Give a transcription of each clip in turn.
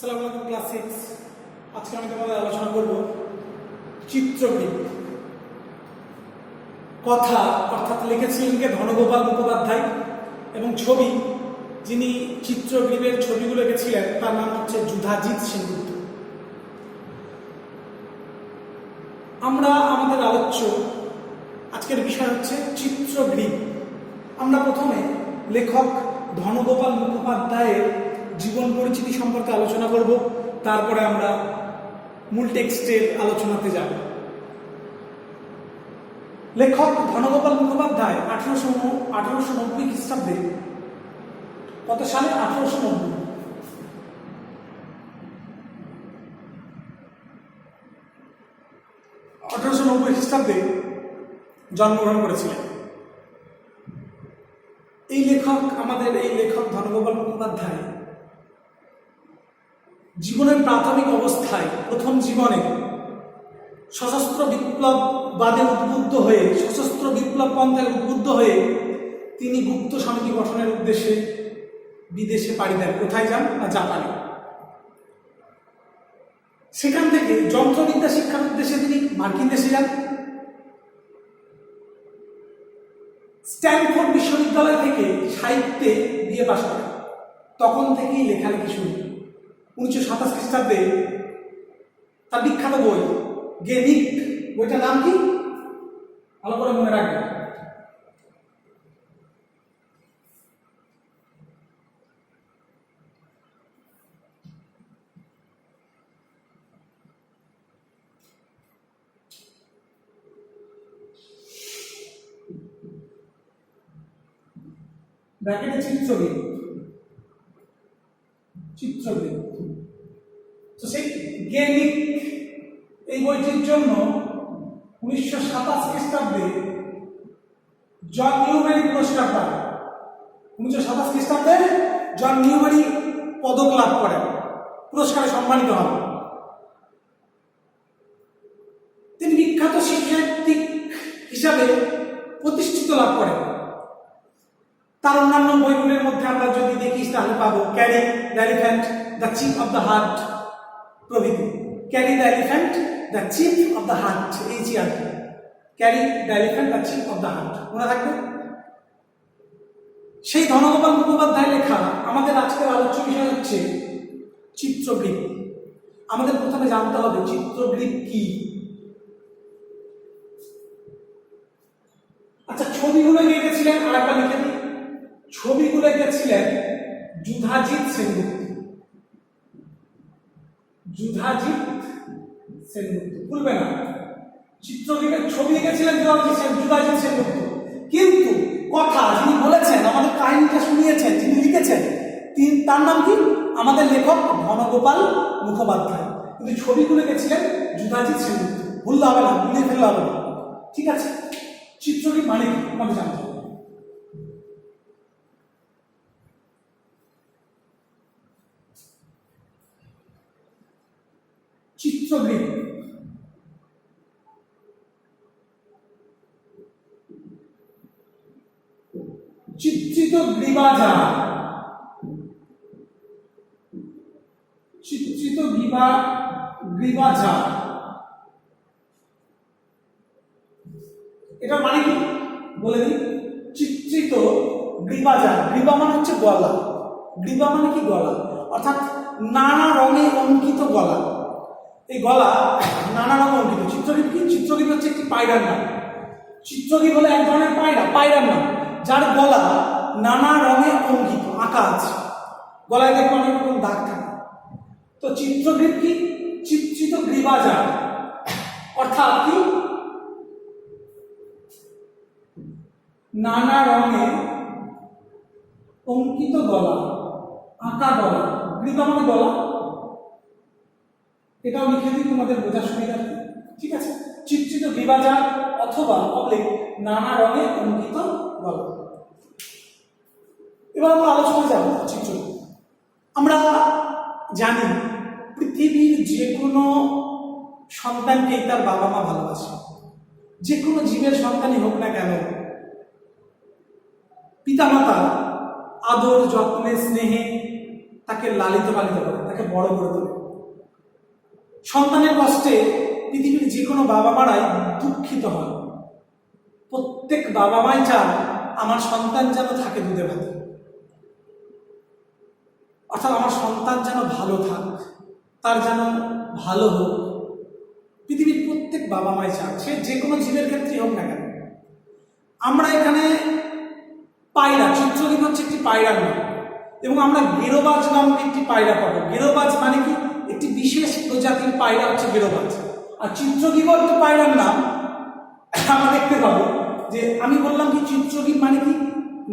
আসসালামু আলাইকুম ক্লাস 6। আজকে আমি তোমাদের আলোচনা করব চিত্রগ্রীব। কথা অর্থাৎ লিখেছিলেন কে ধনগোপাল মুখোপাধ্যায়, এবং ছবি যিনি চিত্রগ্রীবের ছবিগুলো এঁকেছিলেন তার নাম হচ্ছে যুধাজিৎ সেনগুপ্ত। আমরা আমাদের আলোচ্য আজকের বিষয় হচ্ছে চিত্রগ্রীব। আমরা প্রথমে লেখক ধনগোপাল মুখোপাধ্যায়ের জীবন পরিচিতি সম্পর্কে আলোচনা করব, তারপরে আমরা মূল টেক্সটের আলোচনাতে যাব। লেখক ধনগোপাল মুখোপাধ্যায় 1890 খ্রিস্টাব্দে, কত সালে? 1890 খ্রিস্টাব্দে জন্মগ্রহণ করেছিলেন। এই লেখক ধনগোপাল মুখোপাধ্যায় জীবনের প্রাথমিক অবস্থায়, প্রথম জীবনে সশস্ত্র বিপ্লববাদে উদ্বুদ্ধ হয়ে, সশস্ত্র বিপ্লব পন্থায় উদ্বুদ্ধ হয়ে তিনি গুপ্ত সমিতি গঠনের উদ্দেশ্যে বিদেশে পাড়ি দেন। কোথায় যান? না, জাপানে। সেখান থেকে যন্ত্রবিদ্যা শিক্ষার উদ্দেশ্যে তিনি মার্কিন দেশে যান। স্ট্যানফোর্ড বিশ্ববিদ্যালয় থেকে সাহিত্যে বিএ পাশ করেন। তখন থেকেই লেখালেখি শুরু। 1927 খ্রিস্টাব্দে তার বিখ্যাত বই গেনিক, বইটার নাম কি? ভালো করে মনে রাখবেন। ব্র্যাকেটে চিত্রগ্রীব। তো সেই গেনিক এই বইটির জন্য 1927 খ্রিস্টাব্দে জন নিউবেরি পুরস্কার পান। 1927 খ্রিস্টাব্দে জন নিউবেরি পদক লাভ করেন, পুরস্কারে সম্মানিত হন। তিনি বিখ্যাত শিক্ষার্থী হিসাবে প্রতিষ্ঠিত লাভ করেন। তার অন্যান্য বইগুলির মধ্যে আমরা যদি দেখি তাহলে পাবো carry the elephant, the chief of the heart প্রভৃতি। Carry the elephant, the chief of the heart, carry the elephant, the chief of the heart, মনে থাকবে। সেই ধনগোপাল মুখোপাধ্যায় লেখা আমাদের আজকের আলোচ্য বিষয় হচ্ছে চিত্রগ্রীব। আমাদের প্রথমে জানতে হবে চিত্রগ্রীব কি। আচ্ছা, ছবিগুলো এঁকেছিলেন, আর একটা লিখে দিই, ছবিগুলো এঁকেছিলেন যুধাজিৎ সেনগুপ্ত। যুধাজিৎ সেনগুপ্ত, ভুলবে না। চিত্রগ্রীবের ছবি এঁকেছিলেন যুধাজিৎ সেনগুপ্ত, কিন্তু কথা যিনি বলেছেন, আমাদের কাহিনীটা শুনিয়েছেন, যিনি লিখেছেন, তার নাম কি? আমাদের লেখক ধনগোপাল মুখোপাধ্যায়, কিন্তু ছবিগুলো এঁকেছিলেন যুধাজিৎ সেনগুপ্ত। ভুললে হবে না, ভুলিয়ে ফেললে হবে না, ঠিক আছে? চিত্রগ্রীব মানে কি আমাকে জানতে হবে। চিত্রগ্রীব চিত্রিত গ্রীবাজার, চিত্রিত গ্রীবাজার, এটার মানে কি বলে দিই। চিত্রিত গ্রীবাজার, গ্রীবা মানে হচ্ছে গলা, গ্রীবা মানে কি? গলা, অর্থাৎ নানা রঙে অঙ্কিত গলা। এই গলা নানা রঙে অঙ্কিত। চিত্রগ্রীব কি? চিত্রগ্রীব হচ্ছে একটি পায়রার নাম। চিত্রগ্রীব হলো এক ধরনের পায়রার নাম, যার গলা নানা রঙে অঙ্কিত, আঁকা আছে। গলায় দেখো অনেক রকম দাগ থাকে। তো চিত্রগ্রীব কি? চিত্রিত গ্রীবাজার, অর্থাৎ কি? নানা রঙে অঙ্কিত গলা, আঁকা গলা। গ্রীবা মানে গলা, এটাও লিখে দিই তোমাদের বোঝার সুবিধার্থে, ঠিক আছে? চিত্রিত গ্রীবাজার অথবা নানা রঙে অঙ্কিত গলা। এবার আমরা আলোচনা যাব চিত্র। আমরা জানি পৃথিবীর যে কোনো সন্তানকেই তার বাবা মা ভালোবাসে। যে কোনো জীবের সন্তানই হোক না কেন, পিতামাতা আদর যত্নে স্নেহে তাকে লালিত পালিত করে। তাকে বড় করে তোলে। সন্তানের কষ্টে পৃথিবীর যে কোনো বাবা মারাই দুঃখিত হয়। প্রত্যেক বাবা মাই চান আমার সন্তান যেন থাকে দুধে ভাতে, অর্থাৎ আমার সন্তান যেন ভালো থাক, তার যেন ভালো হোক। পৃথিবীর প্রত্যেক বাবা মাই চান, সে যে কোনো জীবের ক্ষেত্রেই হোক না কেন। আমরা এখানে পায়রা, চিত্রদ্বীপ হচ্ছে একটি পায়রার নাম, এবং আমরা গেরোবাজ নামক একটি পায়রা পাবো। গেরোবাজ মানে কি? একটি বিশেষ প্রজাতির পায়রা হচ্ছে গেরোবাজ। আর চিত্রদ্বীপ একটি পায়রার নাম আমরা দেখতে পাবো। যে আমি বললাম কি চিত্রদ্বীপ মানে কি?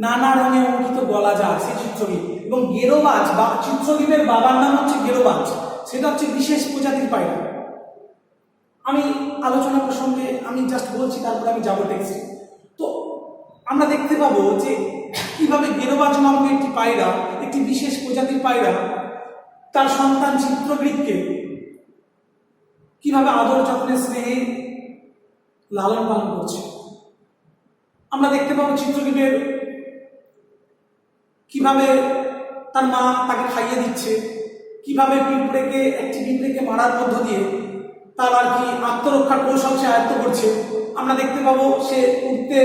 নানা রঙে অঙ্কিত গলা যা আছে চিত্রদ্বীপ। এবং গেরোবাজ বা চিত্রদ্বীপের বাবার নাম হচ্ছে গেরোবাজ, সেটা হচ্ছে বিশেষ প্রজাতির পায়রা। আমি আলোচনা প্রসঙ্গে আমি জাস্ট বলছি, তারপরে আমি যাবো টেক্সটে। তো আমরা দেখতে পাবো যে কিভাবে গেরোবাজ নামক একটি পায়রা, একটি বিশেষ প্রজাতির পায়রা, তার সন্তান চিত্রদ্বীপকে কিভাবে আদর যত্নে স্নেহে লালন পালন করছে। আমরা দেখতে পাবো চিত্রদ্বীপের কিভাবে তার মা তাকে খাইয়ে দিচ্ছে, কিভাবে একটি পিঁপড়েকে মারার মধ্য দিয়ে তার আর কি আত্মরক্ষার কৌশল সে আয়ত্ত করছে। আমরা দেখতে পাবো সে উঠতে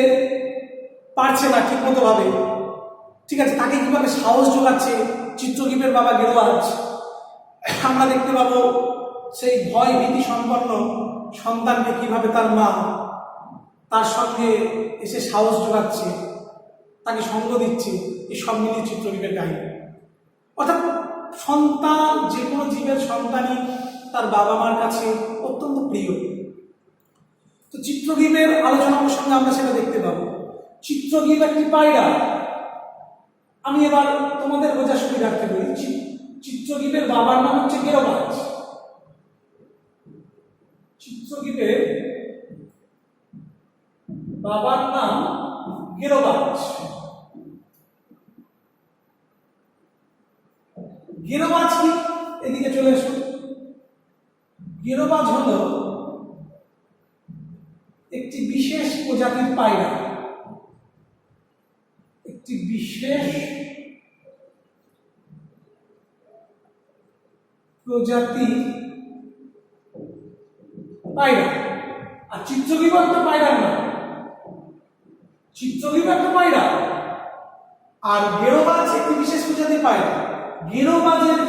পারছে না ঠিক মতো ভাবে, ঠিক আছে, তাকে কিভাবে সাহস যোগাচ্ছে চিত্রদ্বীপের বাবা গেরোবাজ। আমরা দেখতে পাবো সেই ভয় ভীতি সম্পন্ন সন্তানকে কিভাবে তার মা তার সঙ্গে এসে সাহস যোগাচ্ছে, তাকে সঙ্গ দিচ্ছে। এই সব মিলিয়ে চিত্রদ্বীপের কাহিনী। অর্থাৎ সন্তান, যে কোনো জীবের সন্তানই তার বাবা মার কাছে অত্যন্ত প্রিয়। তো চিত্রদ্বীপের আলোচনা প্রসঙ্গে আমরা সেটা দেখতে পাবো। চিত্রদ্বীপ একটি পায়রা। আমি এবার তোমাদের বোঝার সুবিধার্থে বলি, চিত্রদ্বীপের বাবার নাম হচ্ছে গেরোবাজ। চিত্রদ্বীপের বাবার নাম গেরোবাজ। গেরোবাজ কি? এদিকে চলে এসো। গেরোবাজ হলো একটি বিশেষ প্রজাতির পায়রা, একটি বিশেষ প্রজাতি পায়রা। আর চিত্রদ্বীপ একটা পায়রার নাম, চিত্রদ্বীপ একটা পায়রা। আর গেরোবাজ একটি বিশেষ প্রজাতির পায়রা। গেরোবাজের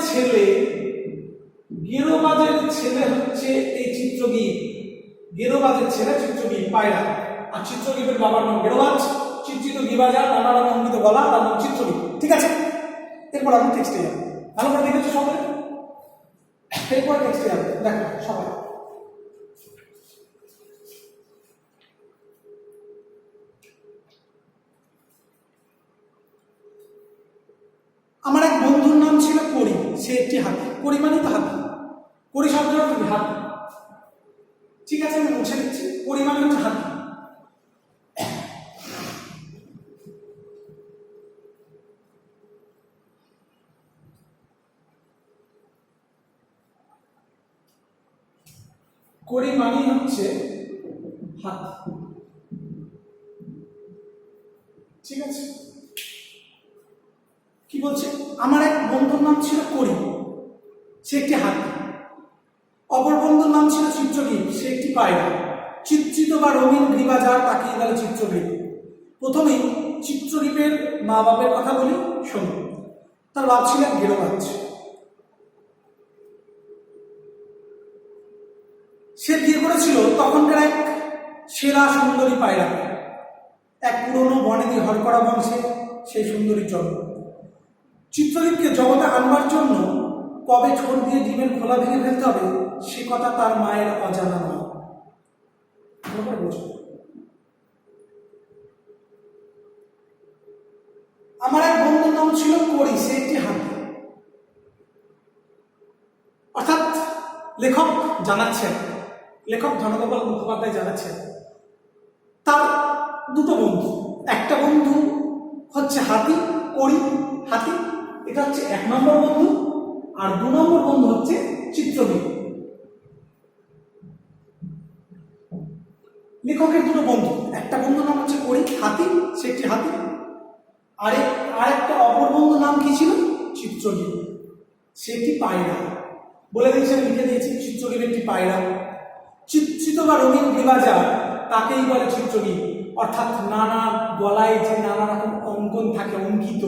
ছেলে হচ্ছে এই চিত্রদ্বীপ। গেরোবাজের ছেলে চিত্রদ্বীপ পায়রা। আর চিত্রদ্বীপের বাবার নাম গেরোবাজ, চিত্রিত গিবাজা, নানা রঙে অঙ্কিত গলা, তার নাম চিত্রদ্বীপ। ঠিক আছে, এরপর আমি টেক্সটে যাবো। ভালো করে দেখেছো সবাই? এরপর টেক্সটে যাবো, দেখো সবাই। আমার এক বন্ধুর নাম ছিল করি, সে একটি হাতি। করি মানে তো হাতি, করি শব্দটা কি? হাতি। ঠিক আছে, আমি মুছে দিচ্ছি। করি মানে হচ্ছে হাতি। করি মানে হচ্ছে হাতি। ঠিক আছে, কি বলছে? আমার এক বন্ধুর নাম ছিল করি, সে একটি হাতি। অপর বন্ধুর নাম ছিল চিত্রদ্বীপ, সে একটি পায়রা। চিত্রিত বা রঙিন গ্রীবা যার, তাকিয়ে গেল চিত্রদ্বীপ। প্রথমেই চিত্রদ্বীপের মা বাবার কথা বলি, শোনো। তার বাপ ছিলেন গেরোবাজ। সে বিয়ে করেছিল তখনকার এক সেরা সুন্দরী পায়রা, এক পুরনো বনেদি হরকড়া বংশে সেই সুন্দরীর জন্ম। চিত্রদ্বীপকে জগতে আনবার জন্য কবে ঠোঁট দিয়ে ডিমের খোলা ভেঙে ফেলতে হবে সে কথা তার মায়ের অজানা নয়। আমার এক বন্ধুর নাম ছিল করি, সে একটি হাতি। অর্থাৎ লেখক জানাচ্ছেন, লেখক ধনগোপাল মুখোপাধ্যায় জানাচ্ছেন তার দুটো বন্ধু। একটা বন্ধু হচ্ছে হাতি, করি হাতি, এটা হচ্ছে 1 নম্বর বন্ধু। আর 2 নম্বর বন্ধু হচ্ছে চিত্রদ্বীপ। লেখকের দুটো বন্ধু, একটা বন্ধু নাম হচ্ছে করি, হাতি, সে একটি হাতি। আরেকটা অপর বন্ধু নাম কি ছিল? চিত্রদ্বীপ। সে একটি পায়রা। বলে দিয়েছি, আমি লিখে দিয়েছি, চিত্রগীত একটি পায়রা। চিত্রিত বা রঙিন গ্রীবাজার তাকেই বলে চিত্রগীত। অর্থাৎ নানা গলায় যে নানা রকম অঙ্কন থাকে, অঙ্কিত,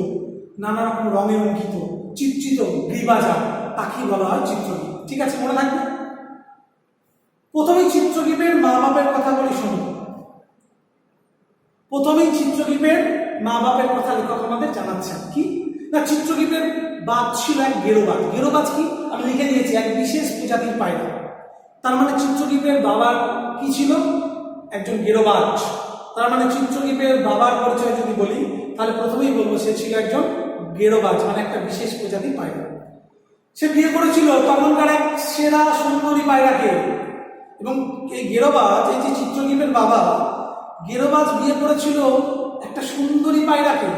নানা রকম রঙে অঙ্কিত চিত্রিত গ্রীবাজার তাকেই বলা হয় চিত্রগীত। ঠিক আছে, মনে থাকবে। প্রথমেই চিত্রগীতের মা বাপের কথা বলি, শুনুন। প্রথমেই চিত্রগীতের মা বাপের কথা লেখক আমাদের জানাচ্ছেন। কি না, চিত্রগীতের বাপ ছিল এক গেরোবাজ। গেরোবাজ কি আমি লিখে দিয়েছি, এক বিশেষ প্রজাতির পায়রা। তার মানে চিত্রগীতের বাবার কি ছিল? একজন গেরোবাজ। তার মানে চিত্রগীতের বাবার পরিচয় যদি বলি, তাহলে প্রথমেই বলবো সে ছিল একজন গেরোবাজ, মানে একটা বিশেষ প্রজাতির পায়রা। সে বিয়ে করেছিল তখনকার এক সেরা সুন্দরী পায়রাকে। এবং এই গেরোবাজ, এই যে চিত্রগীতের বাবা, গেরোবাজ বিয়ে করেছিল একটা সুন্দরী পায়রাকে।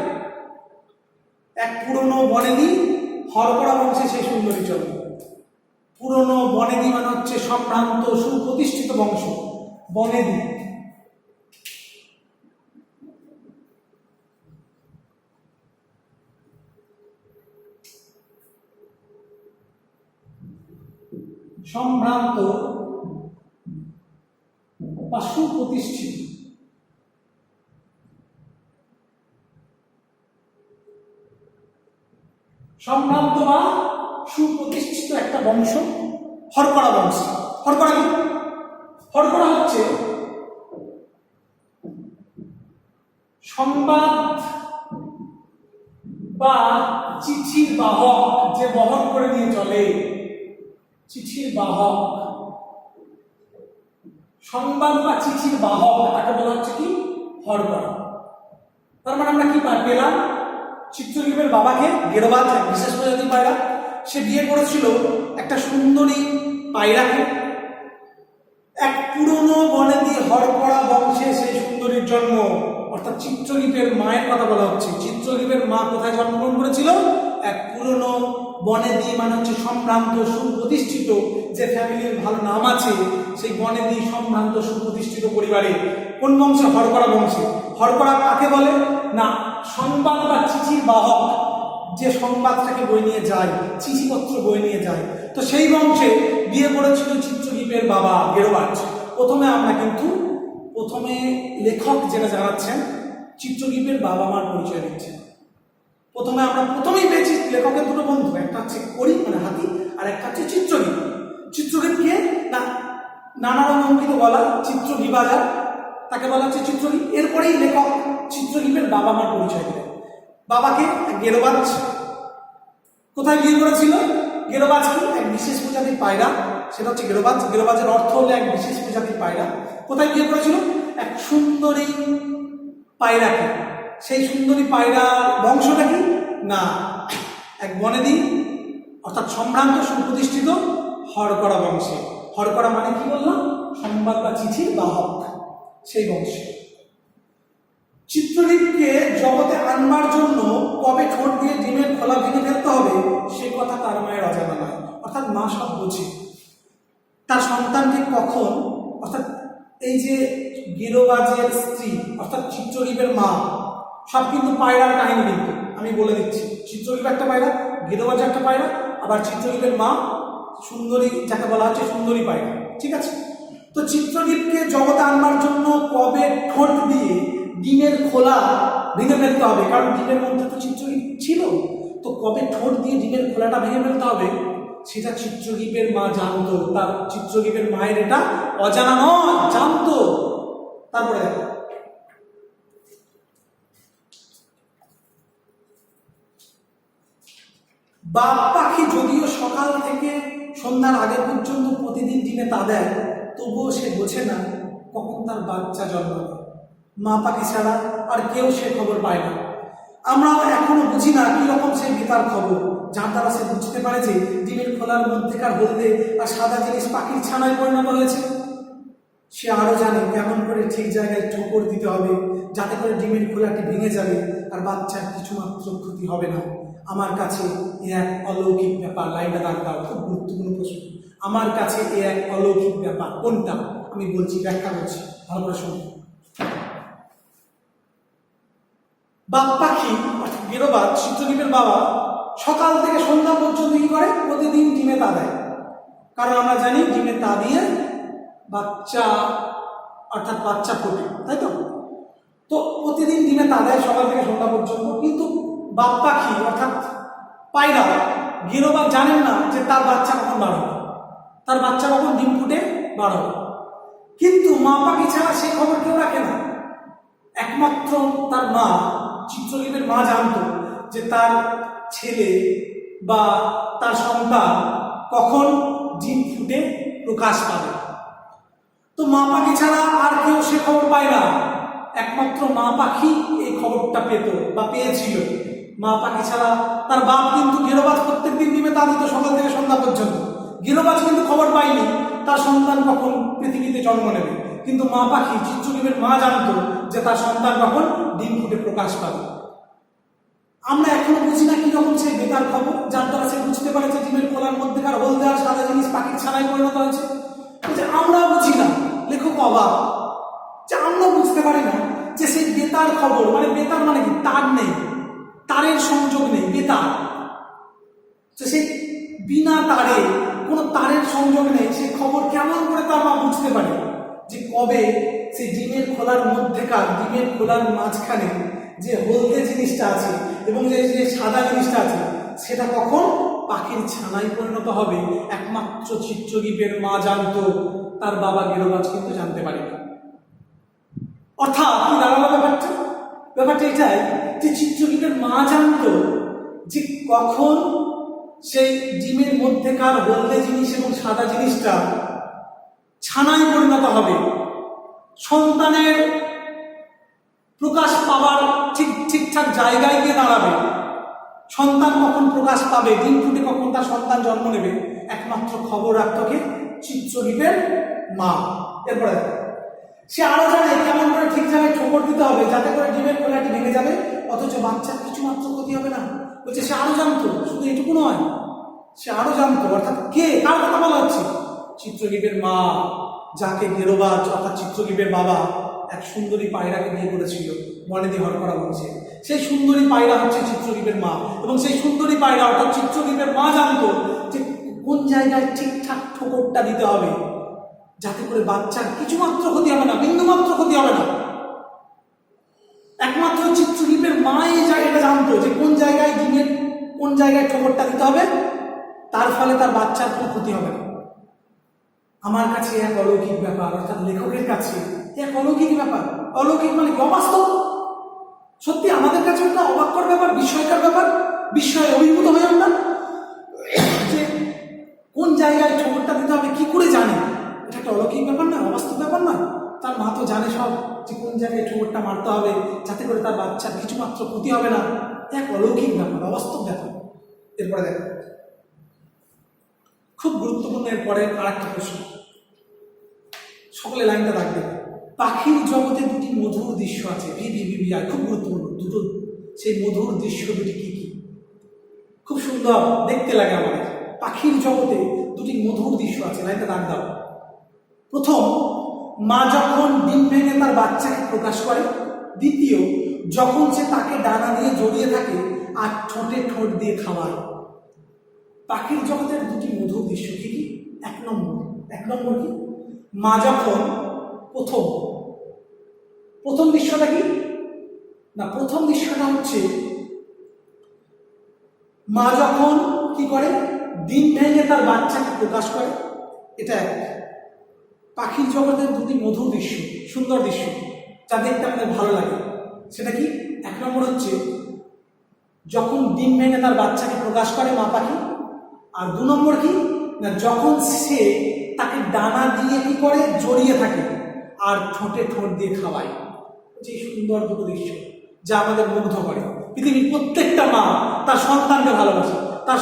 এক পুরনো বনেদি হরকড়া বংশে সেই সুন্দরী চলে। পুরনো বনেদি মানে হচ্ছে সম্ভ্রান্ত সুপ্রতিষ্ঠিত বংশ, বনেদি। সম্ভ্রান্ত বা সুপ্রতিষ্ঠিত, সম্ভ্রান্ত বা সুপ্রতিষ্ঠিত একটা বংশ, হরকড়া বংশ। হরকড়া কি? হরকড়া হচ্ছে সংবাদ বা চিঠির বাহক, যে বহন করে নিয়ে চলে, চিঠির বাহক। সংবাদ বা চিঠির বাহক তাকে বলা হচ্ছে কি? হরকড়া। তার মানে আমরা কি পেলাম? চিত্রগীতের বাবাকে গেরোবাজ, এক বিশেষ প্রজাতির পায়রা, সে বিয়ে করেছিল একটা সুন্দরী পায়রাকে। এক পুরনো বনেদি হরকড়া বংশে সেই সুন্দরীর জন্ম। অর্থাৎ চিত্রগীতের মায়ের কথা বলা হচ্ছে। চিত্রগীতের মা কোথায় জন্মগ্রহণ করেছিল? এক পুরনো বনেদি মানে হচ্ছে সম্ভ্রান্ত সুপ্রতিষ্ঠিত, যে ফ্যামিলির ভালো নাম আছে, সেই বনেদি সম্ভ্রান্ত সুপ্রতিষ্ঠিত পরিবারে। কোন বংশে? হরকড়া বংশে। হরকড়া কাকে বলে না, সংবাদ বা চিঠির বাহক, যে সংবাদটাকে বয়ে নিয়ে যায়, চিঠিপত্র বয়ে নিয়ে যায়। তো সেই বংশে বিয়ে করেছিল চিত্রগীতের বাবা গেরোবাজ। প্রথমে লেখক যেটা জানাচ্ছেন, চিত্রগীতের বাবা মার পরিচয় দিচ্ছেন। প্রথমেই পেয়েছি লেখকের দুটো বন্ধু, একটা হচ্ছে করি মানে হাতি, আর একটা হচ্ছে চিত্রগীত। চিত্রগীত কে না, নানা রঙ অঙ্কিত গলা, চিত্র গ্রীবাজার, তাকে বলা হচ্ছে চিত্রগীত। এরপরেই লেখক চিত্রগীতের বাবা মার পরিচয় দিলেন। বাবাকে গেরোবাজ। কোথায় বিয়ে করেছিল? গেরোবাজ কি? এক বিশেষ প্রজাতির পায়রা, সেটা হচ্ছে গেরোবাজ। গেরোবাজের অর্থ হলো এক বিশেষ প্রজাতির পায়রা। কোথায় বিয়ে করেছিল? এক সুন্দরী পায়রাকে। সেই সুন্দরী পায়রা বংশটা কি না, এক বনেদি অর্থাৎ সম্ভ্রান্ত সুপ্রতিষ্ঠিত হরকড়া বংশে। হরকড়া মানে কি বললাম? সংবাদ বা চিঠির বাহক, সেই বংশে। চিত্রগীতকে জগতে আনবার জন্য কবে ঠোঁট দিয়ে ডিমের খোলা ভেঙে ফেলতে হবে সে কথা তার মায়ের অজানা নয়। অর্থাৎ মা সব বোঝে। তার সন্তানকে কখন, অর্থাৎ এই যে গেরোবাজের স্ত্রী অর্থাৎ চিত্রগীতের মা, সব কিন্তু পায়রার কাহিনী। কিন্তু আমি বলে দিচ্ছি, চিত্রগীত একটা পায়রা, গেরোবাজ একটা পায়রা, আবার চিত্রগীতের মা সুন্দরী, যাকে বলা হচ্ছে সুন্দরী পায়রা। ঠিক আছে, তো চিত্রগীতকে জগতে আনবার জন্য কবে ঠোঁট দিয়ে ডিমের খোলা ভেঙে ফেলতে হবে, কারণ ডিমের মধ্যে তো চিত্রগীত ছিল। তো কবে ঠোঁট দিয়ে ডিমের খোলাটা ভেঙে ফেলতে হবে সেটা চিত্রগীতের মা জানতো। তার চিত্রগীতের মায়ের এটা অজানা নয়, জানতো। তারপরে দেখো, বাপ পাখি যদিও সকাল থেকে সন্ধ্যার আগে পর্যন্ত প্রতিদিন ডিমে তা দেয়, তবুও সে বোঝে না কখন তার বাচ্চা জন্মাবে। মা পাখি ছাড়া আর কেউ সে খবর পায় না। আমরা এখনো বুঝি না কিরকম সে বেতার খবর, যার দ্বারা সে বুঝতে পারে যে ডিমের খোলার মধ্যেকার হলদে আর সাদা জিনিস পাখির ছানায় পরিণত হয়েছে। সে আরো জানে কেমন করে ঠিক জায়গায় ঠোকর দিতে হবে, যাতে করে ডিমের খোলাটি ভেঙে যাবে আর বাচ্চার কিছুমাত্র ক্ষতি হবে না। আমার কাছে এ এক অলৌকিক ব্যাপার। লাইনটা দাঁড়াও, খুব গুরুত্বপূর্ণ প্রশ্ন। আমার কাছে এ এক অলৌকিক ব্যাপার। কোনটা? আমি বলছি, ব্যাখ্যা করছি, ভালো করে শুনুন। বাপ পাখি অর্থাৎ গেরোবাজ, চিত্রগীতের বাবা, সকাল থেকে সন্ধ্যা পর্যন্ত কি করে, প্রতিদিন ডিমে তা দেয়। কারণ আমরা জানি ডিমে তা দিয়ে বাচ্চা অর্থাৎ বাচ্চা ফোটে, তাই তো? তো প্রতিদিন ডিমে তা দেয় সকাল থেকে সন্ধ্যা পর্যন্ত। কিন্তু বাপ পাখি অর্থাৎ পায়রা, গৃহবাদ জানেন না যে তার বাচ্চা কখন বার হবে, তার বাচ্চা কখন ডিম ফুটে বার হবে। কিন্তু মা পাখি ছাড়া সেই খবর কেউ রাখে না। একমাত্র তার মা, চিত্রলেখের মা জানতো যে তার ছেলে বা তার সন্তান কখন ডিম ফুটে প্রকাশ পাবে। তো মা পাখি ছাড়া আর কেউ সে খবর পায় না, একমাত্র মা পাখি এই খবরটা পেত বা পেয়েছিল। মা পাখি ছাড়া তার বাপ কিন্তু গৃহবাজ প্রত্যেকদিন ডিমে তা দিত সকাল থেকে সন্ধ্যা পর্যন্ত। গৃহবাজ কিন্তু খবর পায়নি তার সন্তান কখন পৃথিবীতে জন্ম নেবে, কিন্তু মা পাখি, চিত্রলেখের মা জানতো যে তার সন্তান কখন ডিম ফুটে প্রকাশ পাবে। আমরা এখনো বুঝি না কিরকম সেই বেকার খবর, যার দ্বারা সে বুঝতে পারে যে ডিমের খোলার মধ্যেকার হলদে আর সাদা জিনিস পাখির ছানায় পরিণত হয়েছে। আমরা বুঝি না, লেখক অবাক যে আমরা বুঝতে পারি না যে সেই বেতার খবর, মানে বেতার মানে কি, তার নেই, তারের সংযোগ নেই, বেতার। তো সেই বিনা তারে, কোনো তারের সংযোগ নেই, সেই খবর কেমন করে তার মা বুঝতে পারে যে কবে সেই ডিমের খোলার মধ্যেকার, ডিমের খোলার মাঝখানে যে হলদে জিনিসটা আছে এবং যে সাদা জিনিসটা আছে সেটা কখন পাখির ছানায় পরিণত হবে। একমাত্র চিত্রদ্বীপের মা জানতো, তার বাবা গেরোবাজ কিন্তু জানতে পারেনি। অর্থাৎ কি দাঁড়ালো ব্যাপারটা? ব্যাপারটা এটাই যে চিত্রদ্বীপের মা জানতো যে কখন সেই ডিমের মধ্যেকার হলদে জিনিস এবং সাদা জিনিসটা ছানায় পরিণত হবে, সন্তানের প্রকাশ পাবার ঠিকঠাক জায়গায় গিয়ে দাঁড়াবে। সন্তান কখন প্রকাশ পাবে, ডিম ফুটে কখন তার সন্তান জন্ম নেবে, একমাত্র খবর রাখতো কে? চিত্রদ্বীপের মা। এরপরে সে আরো জানে কেমন করে ঠিক জায়গায় ঠোকর দিতে হবে যাতে করে ডিমের খোলাটি ভেঙে যাবে অথচ বাচ্চার কিছু মাত্র ক্ষতি হবে না। বলছে সে আরো জানতো, শুধু এটুকু নয়, সে আরো জানতো। অর্থাৎ কে, কার কথা বলা হচ্ছে? চিত্রদ্বীপের মা, যাকে গেরোবাজ অর্থাৎ চিত্রদ্বীপের বাবা এক সুন্দরী পায়রাকে বিয়ে করেছিল, মনেদি হরকরা বলছে। সেই সুন্দরী পায়রা হচ্ছে চিত্রদ্বীপের মা, এবং সেই সুন্দরী পায়রা অর্থাৎ চিত্রদ্বীপের মা জানতো যে কোন জায়গায় ঠিকঠাক ঠোকরটা দিতে হবে যাতে করে বাচ্চার কিছুমাত্র ক্ষতি হবে না, বিন্দুমাত্র ক্ষতি হবে না। একমাত্র চিত্রদ্বীপের মা এই জায়গাটা জানতো যে কোন জায়গায় ডিমের কোন জায়গায় ঠোকরটা দিতে হবে, তার ফলে তার বাচ্চার কোনো ক্ষতি হবে না। আমার কাছে এক অলৌকিক ব্যাপার, অর্থাৎ লেখকের কাছে এক অলৌকিক ব্যাপার। অলৌকিক মানে অবাস্তব, সত্যি আমাদের কাছে একটা অবাককর ব্যাপার, বিস্ময়কর ব্যাপার। বিস্ময়ে অভিভূত হয়ে আমরা যে কোন জায়গায় ঠোকরটা দিতে হবে কি করে জানে? এটা একটা অলৌকিক ব্যাপার না, অবাস্তব ব্যাপার না? তার মা তো জানে সব, যে কোন জায়গায় ঠোকরটা মারতে হবে যাতে করে তার বাচ্চার কিছুমাত্র ক্ষতি হবে না। এক অলৌকিক ব্যাপার, অবাস্তব ব্যাপার। এরপরে দেখো, খুব গুরুত্বপূর্ণ এরপরে আর একটা প্রশ্ন, সকলে লাইনটা রাখবে। পাখির জগতে দুটি মধুর দৃশ্য আছে, আর খুব গুরুত্বপূর্ণ দুটো। সেই মধুর দৃশ্য দুটি কি কি? খুব সুন্দর দেখতে লাগে আমাদের। পাখির জগতে দুটি মধুর দৃশ্য আছে, লাইনটা রাখ দাও। প্রথম, মা যখন ডিম ভেঙে তার বাচ্চাকে প্রকাশ করে। দ্বিতীয়, যখন সে তাকে ডানা দিয়ে জড়িয়ে থাকে আর ঠোঁটে ঠোঁট দিয়ে খাওয়ায়। পাখির জগতের দুটি মধুর দৃশ্য কি কি? এক নম্বর কি? মা যখন প্রথম দৃশ্যটা কি না, প্রথম দৃশ্যটা হচ্ছে মা যখন কি করে, ডিম ভেঙে তার বাচ্চাকে প্রকাশ করে। এটা এক। পাখির জগতের দুটি মধুর দৃশ্য, সুন্দর দৃশ্য, যা দেখতে আমাদের ভালো লাগে। সেটা কি? এক নম্বর হচ্ছে যখন ডিম ভেঙে তার বাচ্চাকে প্রকাশ করে মা পাখি। আর দু নম্বর কি না, যখন সে তাকে ডানা দিয়ে কি করে জড়িয়ে থাকে আর ঠোঁটে ঠোঁট দিয়ে খাওয়ায়। যে সুন্দর দুটো দৃশ্য যা আমাদের মুগ্ধ করে। পৃথিবীর প্রত্যেকটা মা তার সন্তানকে ভালোবাসে, তার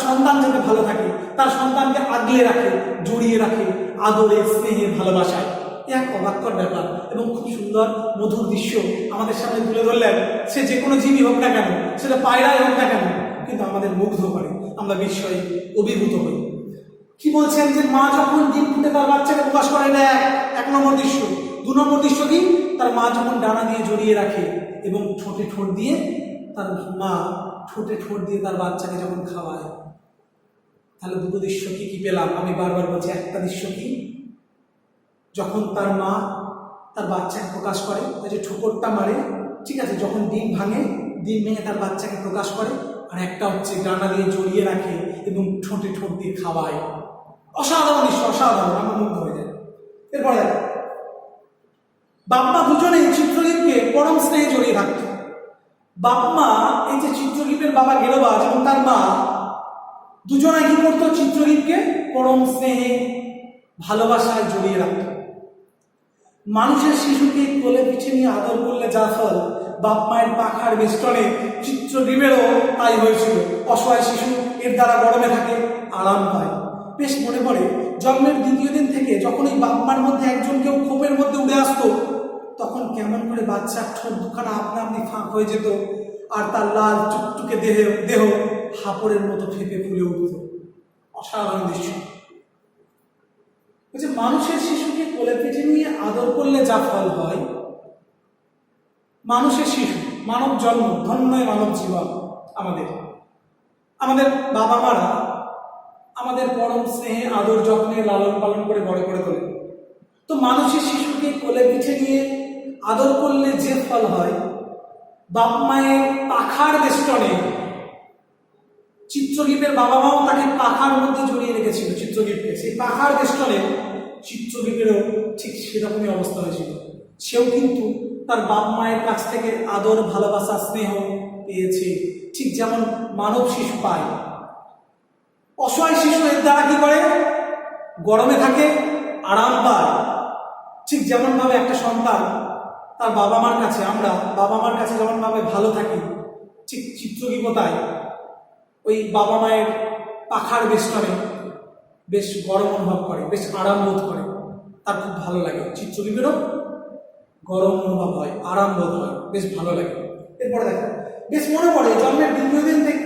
সন্তান যাতে ভালো থাকে, তার সন্তানকে আগলে রাখে, জড়িয়ে রাখে আদরে, স্নেহে, ভালোবাসায়। এক অবাককর ব্যাপার এবং খুব সুন্দর মধুর দৃশ্য আমাদের সামনে তুলে ধরলেন। সে যে কোনো জীবী হোক না কেন, সেটা পায়রাই হোক না কেন, কিন্তু আমাদের মুগ্ধ করে, আমরা বিস্ময়ে অভিভূত হই। কি বলছেন যে মা যখন ডিম ফুটে তার বাচ্চাকে প্রকাশ করে, না এক নম্বর দৃশ্য। দু নম্বর দৃশ্য কি? তার মা যখন ডানা দিয়ে জড়িয়ে রাখে এবং ঠোঁটে ঠোঁট দিয়ে তার মা ঠোঁটে ঠোঁট দিয়ে তার বাচ্চাকে যখন খাওয়ায়, তাহলে দুটো দৃশ্য কি কি পেলাম? আমি বারবার বলছি, একটা দৃশ্য কি, যখন তার মা তার বাচ্চাকে প্রকাশ করে, ওই যে ঠোকরটা মারে, ঠিক আছে, যখন ডিম ভাঙে, ডিম ভেঙে তার বাচ্চাকে প্রকাশ করে, আর একটা হচ্ছে ডানা দিয়ে জড়িয়ে রাখে এবং ঠোঁটে ঠোঁট দিয়ে খাওয়ায়। অসাধারণ দৃশ্য, অসাধারণ, আমার মুগ্ধ হয়ে যায়। এরপরে দেখো, বাপ মা দুজনেই চিত্রদীপকে পরম স্নেহে জড়িয়ে থাকত। বাপ মা, এই যে চিত্রদীপের বাবা গেরবাজ এবং তার মা দুজনে কি করতো? চিত্রদীপকে পরম স্নেহে ভালোবাসায় জড়িয়ে রাখত। মানুষের শিশুকে কোলে পিঠে নিয়ে আদর করলে যা ফল, বাপ মায়ের পাখার বেষ্টনে চিত্রদীপেরও তাই হয়েছিল। অসহায় শিশু এর দ্বারা গরমে থাকে, আরাম পায়। বেশ মনে পড়ে, জন্মের দ্বিতীয় দিন থেকে যখন এই বাপ মার মধ্যে একজন কেউ খোপের মধ্যে উড়ে আসতো, তখন কেমন করে বাচ্চার ঠোঁট দুখানা আপনা আপনি ফাঁক হয়ে যেত, আর তার লাল চুকটুকে দেহ হাপড়ের মতো ফেঁপে ফুলে উঠত। অসাধারণ দৃশ্য। বলছে, মানুষের শিশুকে কোলে পিঠে নিয়ে আদর করলে যা ফল হয়, মানুষের শিশু, মানব জন্ম, ধন্য মানব জীবন। আমাদের বাবা মারা আমাদের পরম স্নেহে আদর যত্নে লালন পালন করে বড় করে তোলে। তো মানুষের শিশুকে কোলে পিঠে নিয়ে আদর করলে যে ফল হয়, বাপ মায়ের পাখার বেষ্টনে, চিত্রদীপের বাবা মাও তাকে পাখার মধ্যে জড়িয়ে রেখেছিল চিত্রদীপকে, সেই পাখার বেষ্টনে চিত্রদীপেরও ঠিক সেরকমই অবস্থা হয়েছিল। সেও কিন্তু তার বাপ মায়ের কাছ থেকে আদর, ভালোবাসা, স্নেহ পেয়েছে, ঠিক যেমন মানব শিশু পায়। অসহায় শিশু এর দ্বারা কি করে? গরমে থাকে, আরাম পায়। ঠিক যেমন ভাবে একটা সন্তান তার বাবা মার কাছে, আমরা বাবা মার কাছে যেমন ভাবে ভালো থাকি, ঠিক চিত্রদীপতায় ওই বাবা মায়ের পাখার বেষ্টনে বেশ গরম অনুভব করে, বেশ আরাম বোধ করে, তার খুব ভালো লাগে। চিত্রদীপেরও গরম অনুভব হয়, আরাম বোধ হয়, বেশ ভালো লাগে। এরপরে দেখো, বেশ মনে পড়ে, জন্মের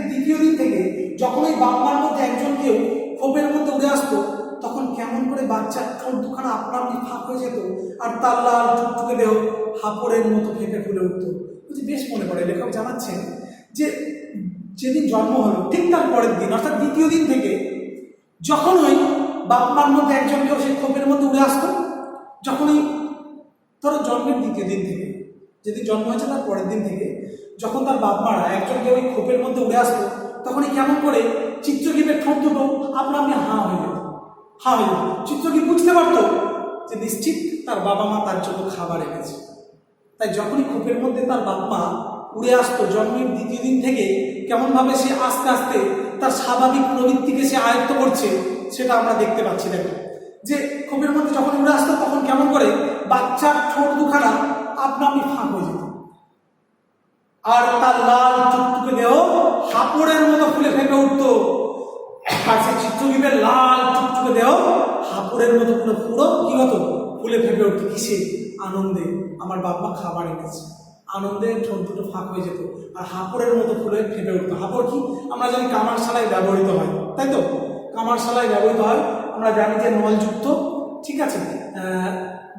দ্বিতীয় দিন থেকে যখন ওই বাপ মার মধ্যে একজন কেউ খোপের মধ্যে উড়ে আসতো, তখন কেমন করে বাচ্চার ঠোঁট দুখানা আপনা আপনি ফাঁক হয়ে যেত, আর তার লাল টুকটুকে দেহ হাপড়ের মতো ফেঁপে ফুলে উঠত। বুঝি, বেশ মনে পড়ে। লেখক জানাচ্ছেন যে যেদিন জন্ম হলো ঠিক তার পরের দিন, অর্থাৎ দ্বিতীয় দিন থেকে যখন ওই বাপ মার মধ্যে একজন কেউ সেই খোপের মধ্যে উড়ে আসতো, যখনই ধরো জন্মের দ্বিতীয় দিন থেকে, যেদিন জন্ম হয়েছে তার পরের দিন থেকে যখন তার বাপ মারা একজন কেউ ওই খোপের মধ্যে উড়ে আসতো, তখনই কেমন করে চিত্রদীপের ঠোঁট দুটো আপনা আপনি হাঁ হয়ে যেত, হাঁ হয়ে যেত। চিত্রদীপ বুঝতে পারতো যে নিশ্চিত তার বাবা মা তার জন্য খাবার এনেছে। তাই যখনই খোপের মধ্যে তার বাপ মা উড়ে আসতো, জন্মের দ্বিতীয় দিন থেকে কেমন ভাবে সে আস্তে আস্তে তার স্বাভাবিক প্রবৃত্তিকে সে আয়ত্ত করছে, সেটা আমরা দেখতে পাচ্ছি। দেখো, যে খোপের মধ্যে যখন উড়ে আসতো, তখন কেমন করে বাচ্চার ঠোঁট দুখানা আপনা আপনি ফাঁক হয়ে যেত, আর তার লাল টুকটুকে দেহ হাপড়ের মতো ফুলে ফেঁপে উঠতো। আর সে চিত্রদীপের লাল টুকটুকে দেহ হাপড়ের মতো পুরো কি হতো? ফুলে ফেঁপে উঠতো। কিসে? আনন্দে। আমার বাবা খাবার এনেছে, আনন্দে ঠোঁট দুটো ফাঁক হয়ে যেত, আর হাপড়ের মতো ফুলে ফেঁপে উঠতো। হাপড় কি? আমরা জানি কামারশালায় ব্যবহৃত হয়, তাই তো? কামারশালায় ব্যবহৃত হয়, আমরা জানি যে নলযুক্ত, ঠিক আছে,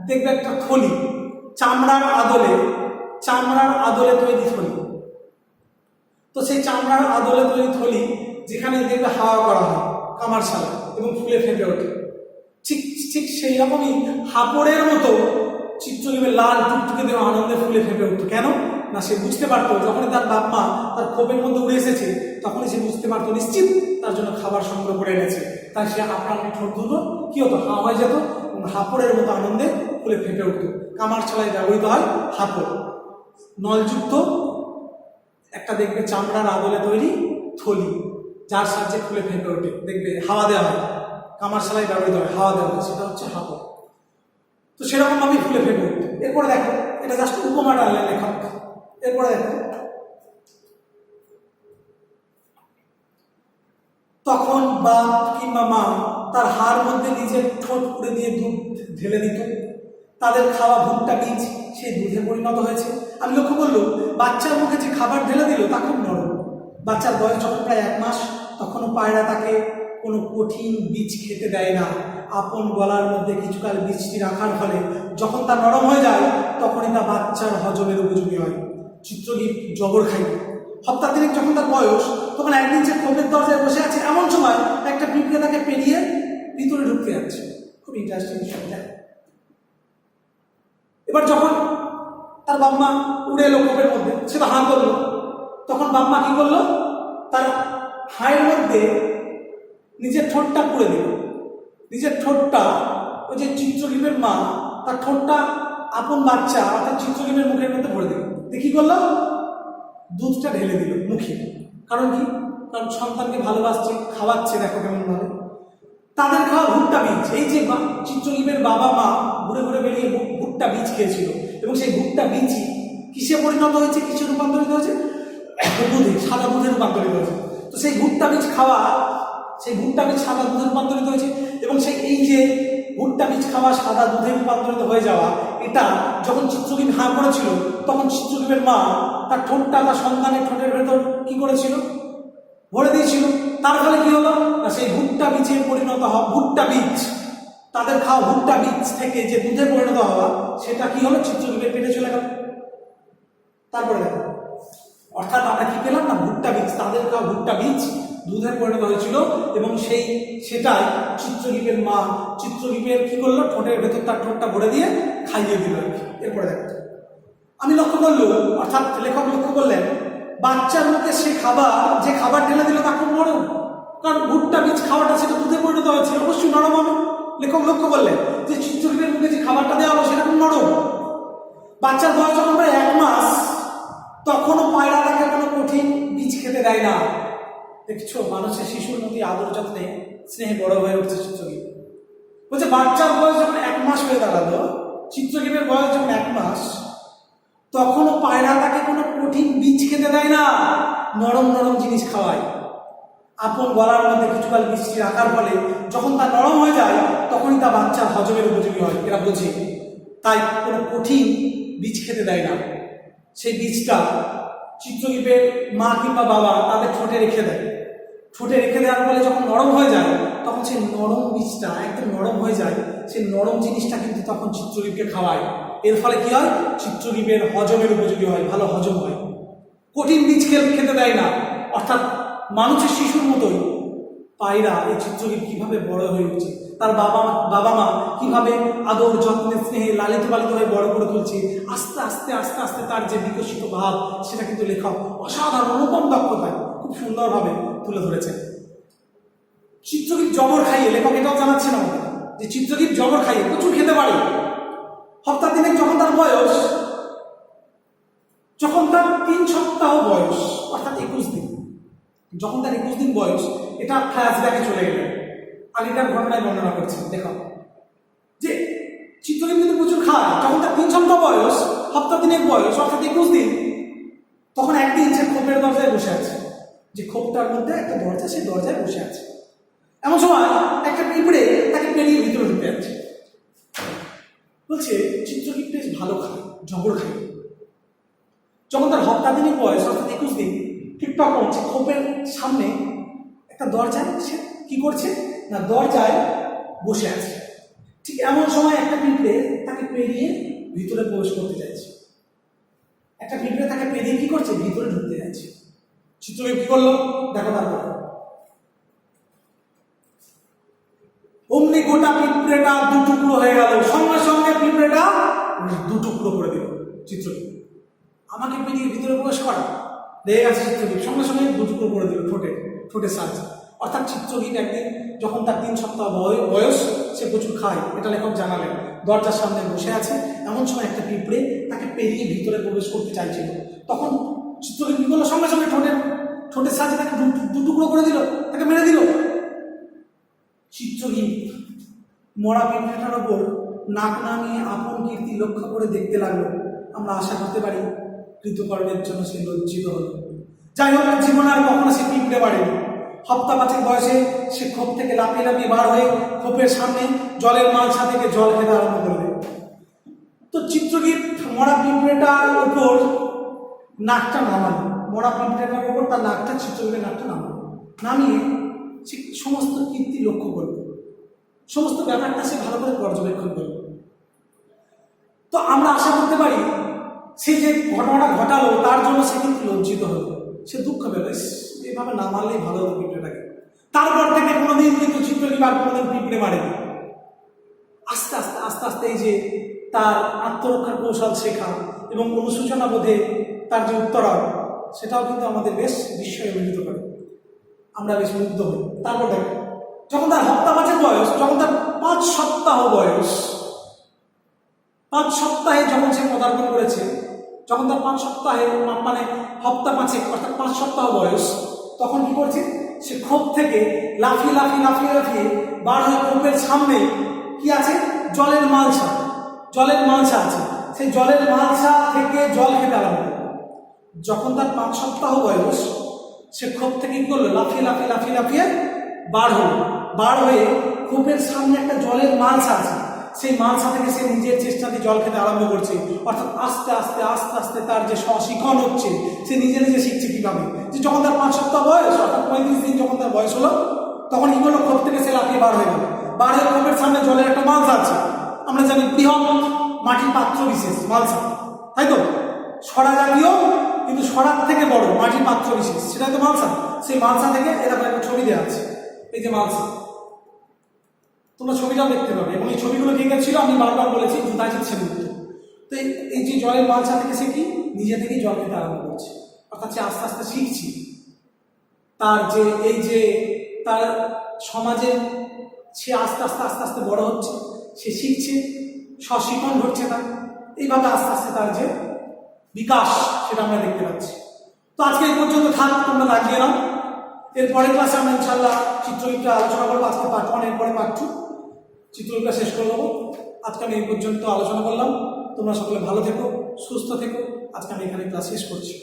দেখবে একটা থলি, চামড়ার আদলে তৈরি থলি। তো সেই চামড়ার আদলে তৈরি থলি যেখানে দেখবে হাওয়া করা হয় কামারশালা এবং ফুলে ফেঁপে ওঠে, ঠিক ঠিক সেই রকমই হাপড়ের মতো চিত্রদীপের লাল টুকটুকে দেওয়া আনন্দে ফুলে ফেঁপে উঠতো। কেন না, সে বুঝতে পারতো যখনই তার বাপ মা তার খোপের মধ্যে উড়ে এসেছে, তখনই সে বুঝতে পারতো নিশ্চিত তার জন্য খাবার সংগ্রহ করে এনেছে। তাই সে আপনার ঠোঁট দুটো কি হতো? হাওয়া হয়ে যেত এবং হাপড়ের মতো আনন্দে ফুলে ফেঁপে উঠতো। কামারশালায় ব্যবহৃত হয় হাপড়, নলযুক্ত একটা দেখবে চামড়ার আদলে তৈরি থলি, যার সাহায্যে ফুলে ফেঁপে ওঠে, দেখবে হাওয়া দেওয়া হয়, কামারশালায় ব্যবহৃত হয়, হাওয়া দেওয়া হয়, সেটা হচ্ছে হাপড়। তো সেরকম ভাবে ফুলে ফেঁপে উঠত। এরপরে দেখো, এটা জাস্ট উপমা ডাললেন লেখক। এরপরে দেখো, তখন বাপ কিংবা মা তার হাড় মধ্যে নিজের ঠোঁট পুড়ে দিয়ে দুধ ঢেলে দিত। তাদের খাওয়া ভুট্টা বীজ সেই দুধে পরিণত হয়েছে। আমি লক্ষ্য করলো, বাচ্চার মুখে যে খাবার ঢেলে দিল তা খুব নরম। বাচ্চার বয়স যখন প্রায় 1 মাস, তখনও পায়রা তাকে কোনো কঠিন বীজ খেতে দেয় না। আপন গলার মধ্যে কিছুকাল বীজটি রাখার ফলে যখন তা নরম হয়ে যায়, তখনই তা বাচ্চার হজমের উপযোগী হয়। চিত্রদীপ জবর খাইত, সপ্তাহ দিনে যখন তার বয়স, তখন একদিন সে খোপের দরজায় বসে আছে, এমন সময় একটা পিঁপড়ে তাকে পেরিয়ে ভিতরে ঢুকতে যাচ্ছে। খুব ইন্টারেস্টিং বিষয়। এবার যখন তার বাবা উড়ে এলো খোপের মধ্যে, সে তো হাঁ করলো। তখন বাবা কি করলো, তার হাঁয়ের মধ্যে নিজের ঠোঁটটা পুড়ে দিল। নিজের ঠোঁটটা, ওই যে চিত্রলিপের মা তার ঠোঁটটা আপন বাচ্চা অর্থাৎ চিত্রলিপের মুখের মধ্যে ভরে দিল। কি করলো, দুধটা ঢেলে দিল মুখে। কারণ কি, কারণ সন্তানকে ভালোবাসছে, খাওয়াচ্ছে, দেখো কেমন ভাবে তাদের খাওয়া ভুট্টা বীজ। এই যে চিত্রলিপের বাবা মা ঘুরে ঘুরে বেরিয়ে ভুট্টা বীজ খেয়েছিল, এবং সেই ভুট্টা বীজই কিসে পরিণত হয়েছে, কিসে রূপান্তরিত হয়েছে, দুধে, সাদা দুধে রূপান্তরিত হয়েছে। তো সেই ভুট্টা বীজ খাওয়া, সেই ভুট্টা বীজ সাদা দুধে রূপান্তরিত হয়েছে, এবং সেই এই যে ভুট্টা বীজ খাওয়া সাদা দুধে রূপান্তরিত হয়ে যাওয়া, এটা যখন চিত্রলিপ হাঁ করেছিল, তখন চিত্রলিপের মা তার ঠোঁটটা তার সন্তানের ঠোঁটের ভেতর কি করেছিল, ভরে দিয়েছিল। তার ফলে কি হলো না, সেই ভুট্টা বীজে পরিণত হওয়া, ভুট্টা বীজ, তাদের খাওয়া ভুট্টা বীজ থেকে যে দুধে পরিণত হওয়া, সেটা কি হলো, চিত্রলিপের পেটে চলে গেল। তারপরে দেখো, অর্থাৎ আমরা কি পেলাম না, ভুট্টা বীজ, তাদের খাওয়া ভুট্টা বীজ দুধে পরিণত হয়েছিল, এবং সেটাই চিত্রলিপের মা চিত্রলিপের কি করলো, ঠোঁটের ভেতর তার ঠোঁটটা ভরে দিয়ে খাইয়ে দিল। এরপরে দেখো, আমি লক্ষ্য করলো, অর্থাৎ লেখক লক্ষ্য করলেন, বাচ্চার মুখে সে খাবার, যে খাবার ঢেলে দিল তা খুব নরম। কারণ ভুট্টা বীজ খাওয়াটা সেটা দুধে পরিণত হয়েছে, অবশ্যই নরম হবে। লেখক লক্ষ্য করলেন যে চিত্রলিপের মুখে যে খাবারটা দেওয়া হলো সেটা খুব নরম। বাচ্চার বয়স যখন প্রায় 1 মাস, তখনও পায়রা তাকে কোনো কঠিন বীজ খেতে দেয় না। দেখছো, মানুষের শিশুর মধ্যে আদর যত্নে স্নেহে বড় হয়ে উঠছে চিত্রলিপ। বলছে বাচ্চার বয়স যখন 1 মাস হয়ে দাঁড়ালো, চিত্রলিপের বয়স যখন 1 মাস, তখনও পায়রা তাকে কোনো কঠিন বীজ খেতে দেয় না, নরম নরম জিনিস খাওয়ায়। আপন গলার মধ্যে কিছুকাল বৃষ্টি রাখার ফলে যখন তা নরম হয়ে যায়, তখনই তা বাচ্চার হজমের উপযোগী হয়, এরা বোঝে। তাই কোনো কঠিন বীজ খেতে দেয় না। সেই বীজটা চিত্রলিপের মা কিংবা বাবা তাদের ঠোঁটে রেখে দেয়। ঠোঁটে রেখে দেওয়ার ফলে যখন নরম হয়ে যায়, তখন সেই নরম বীজটা একদম নরম হয়ে যায়। সেই নরম জিনিসটা কিন্তু তখন চিত্রলিপকে খাওয়ায়। এর ফলে কি হয়, চিত্রলিপের হজমের উপযোগী হয়, ভালো হজম হয়। কঠিন বীজ খেতে দেয় না। অর্থাৎ মানুষের শিশুর মতোই পায়রা এই চিত্রলিপ কিভাবে বড় হয়ে উঠছে, তার বাবা মা কিভাবে আদর যত্নে স্নেহে লালিত পালিত হয়ে বড় করে তুলছে, আস্তে আস্তে আস্তে আস্তে তার যে বিকশিত ভাব, সেটা কিন্তু লেখক অসাধারণ অনুপম দক্ষতায় খুব সুন্দরভাবে তুলে ধরেছেন। চিত্রলিপ জবর খাইয়ে, লেখক এটাও জানাচ্ছেন আমাদের যে চিত্রলিপ জবর খাইয়ে প্রচুর খেতে পারে। সপ্তাহ দিনে যখন তার বয়স, যখন তার 3 সপ্তাহ বয়স, অর্থাৎ 21 দিন, যখন তার 21 দিন বয়স, এটা ফ্ল্যাশব্যাকে চলে গেল, আগেকার ঘটনায় বর্ণনা করছেন। দেখো যে চিত্রলিপ কিন্তু প্রচুর খায়। যখন তার 3 সপ্তাহ বয়স, সপ্তাহ দিনের বয়স, অর্থাৎ 21 দিন, তখন একদিন সে খোপের দরজায় বসে আছে। যে খোপটার মধ্যে একটা দরজা, সেই দরজায় বসে আছে। এমন সময় একটা পিঁপড়ে তাকে পেরিয়ে ভিতরে ঢুকে যাচ্ছে। বলছে চিত্রলিপ বেশ ভালো খায়, জবর খায়। যখন তার সপ্তাহ দিনের বয়স, অর্থাৎ 21 দিন, ঠিক তখন সে খোপের সামনে একটা দরজায় সে কি করছে না, দরজায় বসে আছে। ঠিক এমন সময় একটা পিঁপড়ে তাকে পেরিয়ে ভিতরে প্রবেশ করতে যাচ্ছে। একটা পিঁপড়ে তাকে পেরিয়ে কি করছে, ভিতরে ঢুকতে যাচ্ছে। চিত্রলিপ কি করলো দেখো, তারপর অমনি গোটা পিঁপড়েটা 2 টুকরো হয়ে গেল। সঙ্গে সঙ্গে পিঁপড়েটা 2 টুকরো করে দিল চিত্রলিপ। আমাকে পেরিয়ে ভিতরে প্রবেশ করা, লেগে গেছে চিত্রলিপ, সঙ্গে সঙ্গে 2 টুকরো করে দিল ঠোঁটের সাহায্যে। অর্থাৎ চিত্রলিপ একদিন যখন তার 3 সপ্তাহ বয়স, সে প্রচুর খায়, এটা লেখক জানালেন। দরজার সামনে বসে আছে, এমন সময় একটা পিঁপড়ে তাকে পেরিয়ে ভিতরে প্রবেশ করতে চাইছিল। তখন চিত্রলিপ কি করলো, সঙ্গে সঙ্গে ঠোঁটের সাহায্যে তাকে 2 টুকরো করে দিল, তাকে মেরে দিল। চিত্রলিপ মরা পিঁপড়েটার ওপর নাক নামিয়ে আপন কীর্তি লক্ষ্য করে দেখতে লাগলো। আমরা আশা করতে পারি কৃতকর্মের জন্য সে লজ্জিত হলো। যাই হোক, জীবনে আর কখনো সে পিঁপড়ে বাড়েনি। সপ্তাহ 5 বয়সে সে খোপ থেকে লাফিয়ে লাফিয়ে বার হয়ে খোপের সামনে জলের মালসা থেকে জল খেতে আরম্ভ করবে। তো চিত্রলিপ মরা পিঁপড়েটার উপর নাকটা নামানো, মরা পিঁপড়েটার উপর তার নাকটা, চিত্রলিপের নাকটা নামিয়ে সে সমস্ত কীর্তি লক্ষ্য করবে, সমস্ত ব্যাপারটা সে ভালো করে পর্যবেক্ষণ করবে। তো আমরা আশা করতে পারি সে যে ঘটনাটা ঘটালো তার জন্য সে কিন্তু লজ্জিত হলো, সে দুঃখ পেল, এইভাবে না মারলেই ভালো হতো পিঁপড়েটাকে। তারপর থেকে কোনোদিন কিন্তু চিত্রকীপ আর কোনোদিন পিঁপড়ে মারেনি। আস্তে আস্তে আস্তে আস্তে এই যে তার আত্মরক্ষার কৌশল শেখা এবং অনুশোচনা বোধে তার যে উত্তরণ, সেটাও কিন্তু আমাদের বেশ বিস্ময়ে অভিভূত করে, আমরা বেশ মুগ্ধ হই। তারপর দেখো, যখন তার হপ্তা মাসের বয়স, যখন তার 5 সপ্তাহ বয়স, 5 সপ্তাহে যখন সে পদার্পণ করেছে, যখন তার 5 সপ্তাহে মানে হপ্তা 5 অর্থাৎ 5 সপ্তাহ বয়স, তখন কি করছে, সে খোপ থেকে লাফিয়ে লাফিয়ে লাফিয়ে লাফিয়ে বার হয়ে খোপের সামনে কি আছে, জলের মালসা, জলের মালসা আছে, সেই জলের মালসা থেকে জল খেতে আরম্ভ করল। যখন তার 5 সপ্তাহ বয়স, সে খোপ থেকে কি করলো, লাফিয়ে লাফিয়ে লাফিয়ে লাফিয়ে বার হলো, বার হয়ে খোপের সামনে একটা জলের মালসা আছে, সেই মালসা থেকে সে নিজের চেষ্টাতে জল খেতে আরম্ভ করছে। অর্থাৎ আস্তে আস্তে আস্তে আস্তে তার যে স্বশিখন হচ্ছে, সে নিজে নিজে শিখছে কিভাবে, যে যখন তার 5 সপ্তাহ বয়স অর্থাৎ 35 দিন যখন তার বয়স হলো, তখন কি করলো, খোপ থেকে সে লাফিয়ে বার হয়ে গেল, বার হয়ে খোপের সামনে জলের একটা মালসা আছে, আমরা জানি বৃহৎ মাটির পাত্র বিশেষ মালসা, তাই তো, সরা জাতীয় কিন্তু সরার থেকে বড় মাটির পাত্র বিশেষ, সেটাই তো মালসা। সেই মালসা থেকে এরকম একটা ছবি দেওয়া আছে, এই যে মালসা, তোমরা ছবিটাও দেখতে পাবে। এবং এই ছবিগুলো কে ছিল আমি বারবার বলেছি, জুতাজিৎ সেনগুপ্ত। তো এই যে জলের মালসা থেকে সে কি নিজে থেকেই জল খেতে আরম্ভ করছে, অর্থাৎ সে আস্তে আস্তে শিখছি তার যে এই যে তার সমাজে সে আস্তে আস্তে আস্তে আস্তে বড় হচ্ছে, সে শিখছে, স্বশিখন ঘটছে তার, এইভাবে আস্তে আস্তে তার যে বিকাশ সেটা আমরা দেখতে পাচ্ছি। তো আজকে এই পর্যন্ত থাক, তোমরা লাগিয়ে নাও। এরপরের ক্লাসে আমরা ইনশাল্লাহ চিত্রলিপিটা আলোচনা করবো। আজকে পার্ট 1, এরপরে পার্ট 2 চিত্রলিপিটা শেষ করে দেবো। আজকে আমি এই পর্যন্ত আলোচনা করলাম। তোমরা সকলে ভালো থেকো, সুস্থ থেকো। আজকে আমি এখানে ক্লাস শেষ করছি।